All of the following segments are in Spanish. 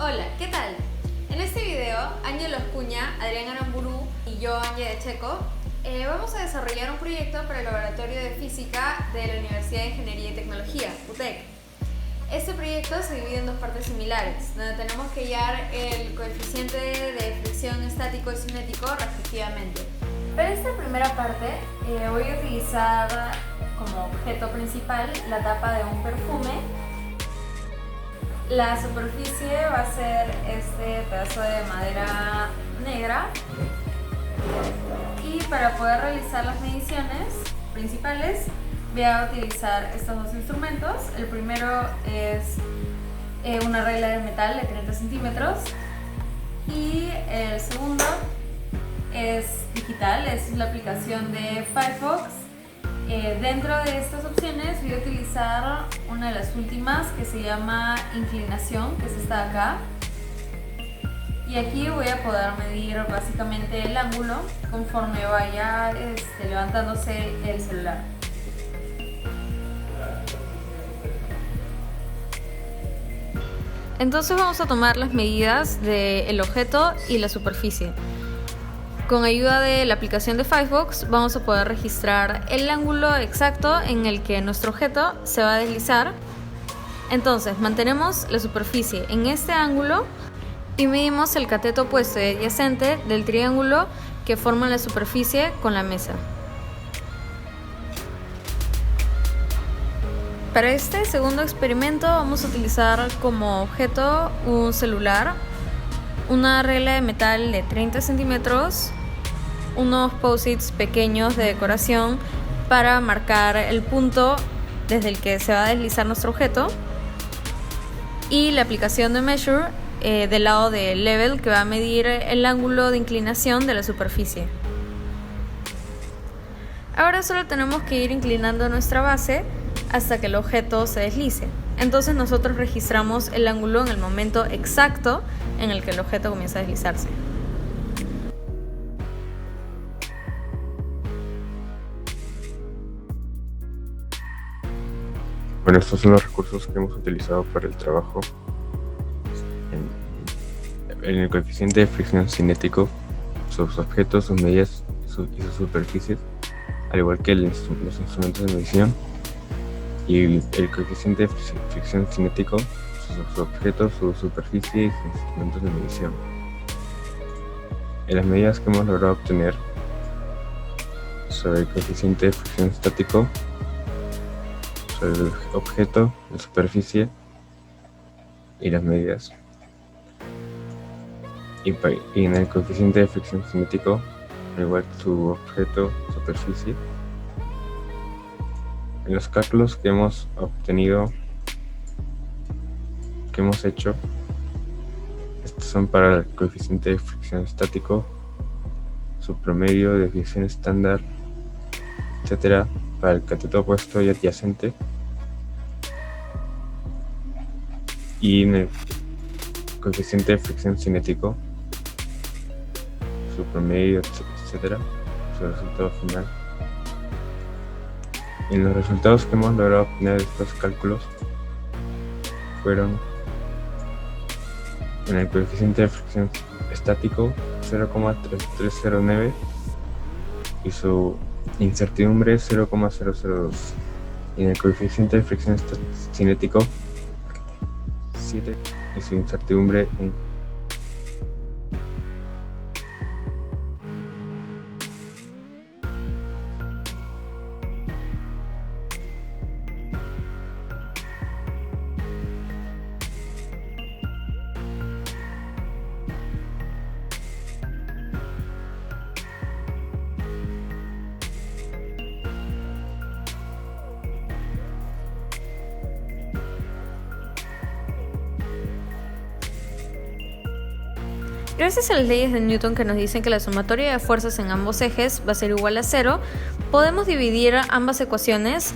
Hola, ¿qué tal? En este video, Ángel Oscuña, Adrián Aramburu y yo, Ángel de Checo, vamos a desarrollar un proyecto para el Laboratorio de Física de la Universidad de Ingeniería y Tecnología, UTEC. Este proyecto se divide en dos partes similares, donde tenemos que hallar el coeficiente de fricción estático y cinético respectivamente. Para esta primera parte voy a utilizar como objeto principal la tapa de un perfume. La superficie va a ser este pedazo de madera negra, y para poder realizar las mediciones principales voy a utilizar estos dos instrumentos. El primero es una regla de metal de 30 centímetros y el segundo es digital, es la aplicación de Firefox. Dentro de estas opciones voy a utilizar una de las últimas que se llama inclinación, que es esta de acá. Y aquí voy a poder medir básicamente el ángulo conforme vaya levantándose el celular. Entonces vamos a tomar las medidas del objeto y la superficie. Con ayuda de la aplicación de Firefox vamos a poder registrar el ángulo exacto en el que nuestro objeto se va a deslizar. Entonces mantenemos la superficie en este ángulo y medimos el cateto opuesto y adyacente del triángulo que forma la superficie con la mesa. Para este segundo experimento vamos a utilizar como objeto un celular, una regla de metal de 30 centímetros, unos post-its pequeños de decoración para marcar el punto desde el que se va a deslizar nuestro objeto, y la aplicación de Measure del lado de Level, que va a medir el ángulo de inclinación de la superficie. Ahora solo tenemos que ir inclinando nuestra base hasta que el objeto se deslice. Entonces nosotros registramos el ángulo en el momento exacto en el que el objeto comienza a deslizarse. Bueno, estos son los recursos que hemos utilizado para el trabajo. En el coeficiente de fricción cinético, sus objetos, sus medidas y sus superficies, al igual que los instrumentos de medición. Y el coeficiente de fricción cinético, sus objetos, su superficie y sus instrumentos de medición. En las medidas que hemos logrado obtener sobre el coeficiente de fricción estático, sobre el objeto, la superficie y las medidas. Y en el coeficiente de fricción cinético, al igual que su objeto, superficie. En los cálculos que hemos obtenido, que hemos hecho, estos son para el coeficiente de fricción estático, su promedio, desviación estándar, etcétera, para el cateto opuesto y adyacente, y en el coeficiente de fricción cinético, su promedio, etcétera, su resultado final. En los resultados que hemos logrado obtener de estos cálculos fueron: en el coeficiente de fricción estático 0,3309 y su incertidumbre 0,002, y en el coeficiente de fricción cinético 7 y su incertidumbre 1. Gracias a las leyes de Newton, que nos dicen que la sumatoria de fuerzas en ambos ejes va a ser igual a 0, podemos dividir ambas ecuaciones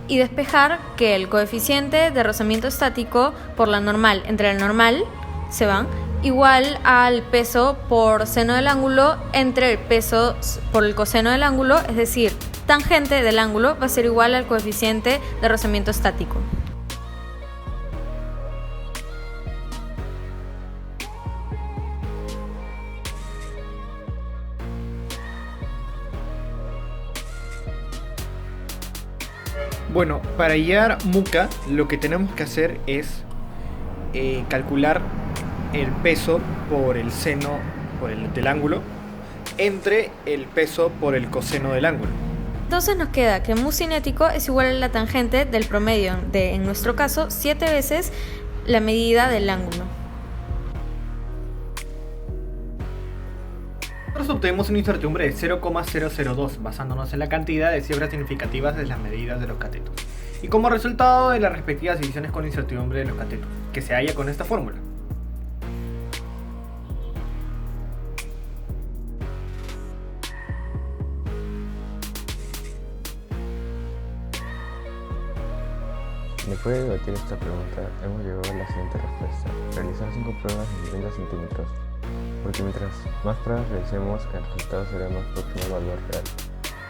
y despejar que el coeficiente de rozamiento estático por la normal entre la normal se van igual al peso por seno del ángulo entre el peso por el coseno del ángulo, es decir, tangente del ángulo va a ser igual al coeficiente de rozamiento estático. Bueno, para hallar muca, lo que tenemos que hacer es calcular el peso por el seno del ángulo entre el peso por el coseno del ángulo. Entonces nos queda que mu cinético es igual a la tangente del promedio de, en nuestro caso, 7 veces la medida del ángulo. Nosotros obtenemos una incertidumbre de 0,002 basándonos en la cantidad de cifras significativas de las medidas de los catetos y como resultado de las respectivas divisiones con incertidumbre de los catetos, que se halla con esta fórmula. Después de debatir esta pregunta, hemos llegado a la siguiente respuesta: realizar 5 pruebas en 30 centímetros, porque mientras más pruebas realicemos, el resultado será más próximo al valor real.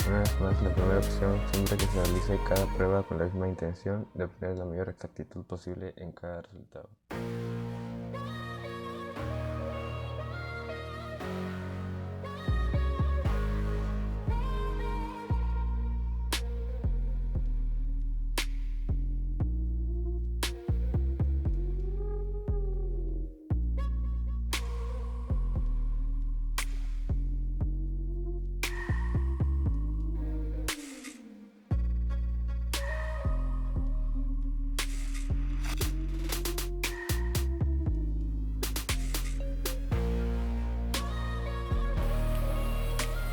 Una vez más, la primera opción, siempre que se realice cada prueba con la misma intención de obtener la mayor exactitud posible en cada resultado.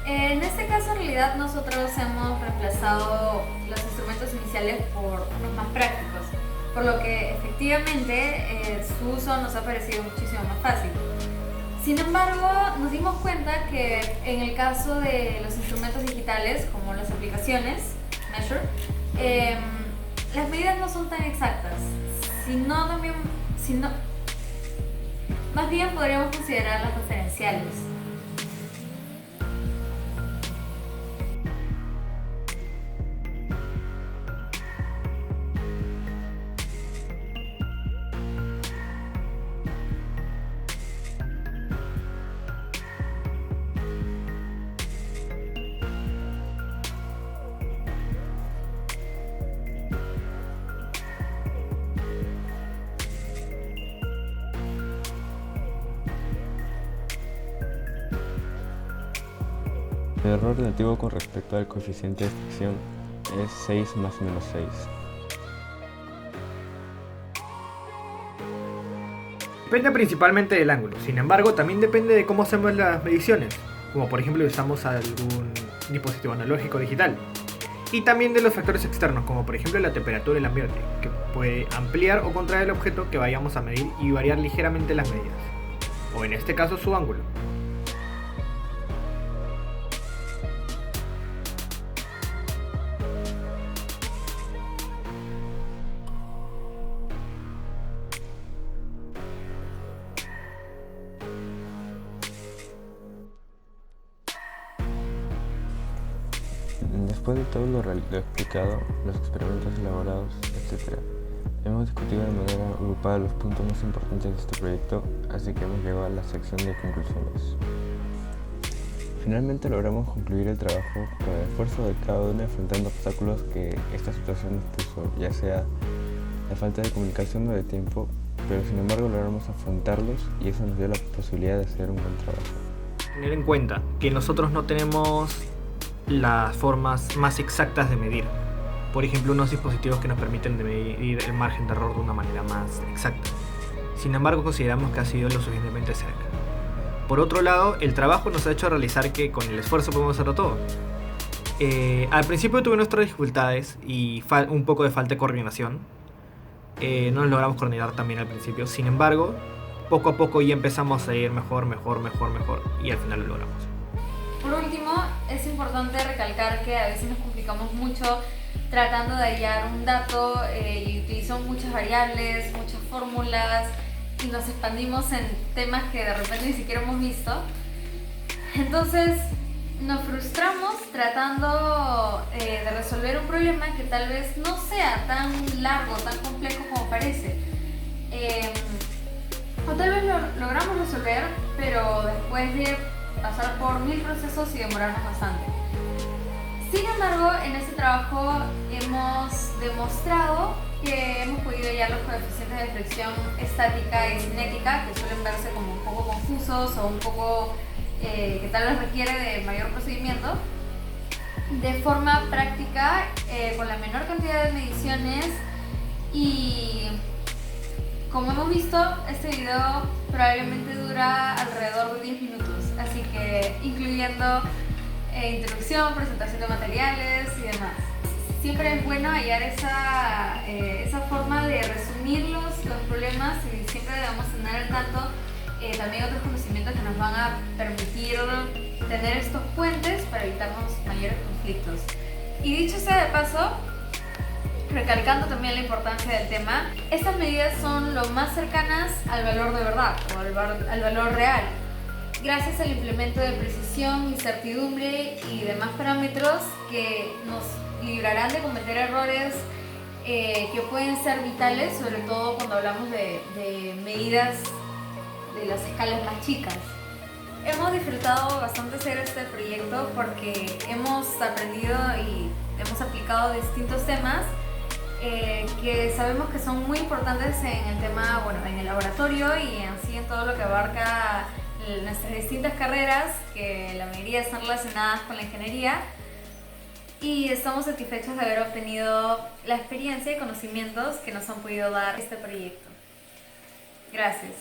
En este caso, en realidad, nosotros hemos reemplazado los instrumentos iniciales por unos más prácticos, por lo que efectivamente su uso nos ha parecido muchísimo más fácil. Sin embargo, nos dimos cuenta que en el caso de los instrumentos digitales, como las aplicaciones Measure, las medidas no son tan exactas, más bien podríamos considerarlas referenciales. El error relativo con respecto al coeficiente de fricción es 6 más menos 6. Depende principalmente del ángulo, sin embargo también depende de cómo hacemos las mediciones, como por ejemplo usamos algún dispositivo analógico digital, y también de los factores externos, como por ejemplo la temperatura del ambiente, que puede ampliar o contraer el objeto que vayamos a medir y variar ligeramente las medidas, o en este caso su ángulo. Después de todo lo explicado, los experimentos elaborados, etc., hemos discutido de manera agrupada los puntos más importantes de este proyecto, así que hemos llegado a la sección de conclusiones. Finalmente logramos concluir el trabajo con el esfuerzo de cada uno enfrentando obstáculos que esta situación nos puso, ya sea la falta de comunicación o de tiempo, pero sin embargo logramos afrontarlos y eso nos dio la posibilidad de hacer un buen trabajo. Tener en cuenta que nosotros no tenemos las formas más exactas de medir. Por ejemplo, unos dispositivos que nos permiten de medir el margen de error de una manera más exacta. Sin embargo, consideramos que ha sido lo suficientemente cerca. Por otro lado, el trabajo nos ha hecho realizar que con el esfuerzo podemos hacerlo todo. Al principio tuve nuestras dificultades y un poco de falta de coordinación. No nos logramos coordinar también al principio. Sin embargo, poco a poco ya empezamos a ir mejor y al final lo logramos. Por último, es importante recalcar que a veces nos complicamos mucho tratando de hallar un dato y utilizamos muchas variables, muchas fórmulas y nos expandimos en temas que de repente ni siquiera hemos visto. Entonces nos frustramos tratando de resolver un problema que tal vez no sea tan largo, tan complejo como parece. O tal vez lo logramos resolver, pero después de pasar por 1000 procesos y demorarnos bastante. Sin embargo, en este trabajo hemos demostrado que hemos podido hallar los coeficientes de fricción estática y cinética, que suelen verse como un poco confusos o un poco que tal vez requiere de mayor procedimiento, de forma práctica, con la menor cantidad de mediciones. Y como hemos visto, este video probablemente dura alrededor de 10 minutos, así que incluyendo introducción, presentación de materiales y demás. Siempre es bueno hallar esa forma de resumir los problemas, y siempre debemos tener al tanto también otros conocimientos que nos van a permitir tener estos puentes para evitarnos mayores conflictos. Y dicho sea de paso, recalcando también la importancia del tema, estas medidas son lo más cercanas al valor de verdad o al valor real, gracias al implemento de precisión, incertidumbre y demás parámetros que nos librarán de cometer errores que pueden ser vitales, sobre todo cuando hablamos de medidas de las escalas más chicas. Hemos disfrutado bastante hacer este proyecto porque hemos aprendido y hemos aplicado distintos temas que sabemos que son muy importantes en el tema, bueno, en el laboratorio y así en todo lo que abarca nuestras distintas carreras, que la mayoría están relacionadas con la ingeniería, y estamos satisfechos de haber obtenido la experiencia y conocimientos que nos han podido dar este proyecto. Gracias.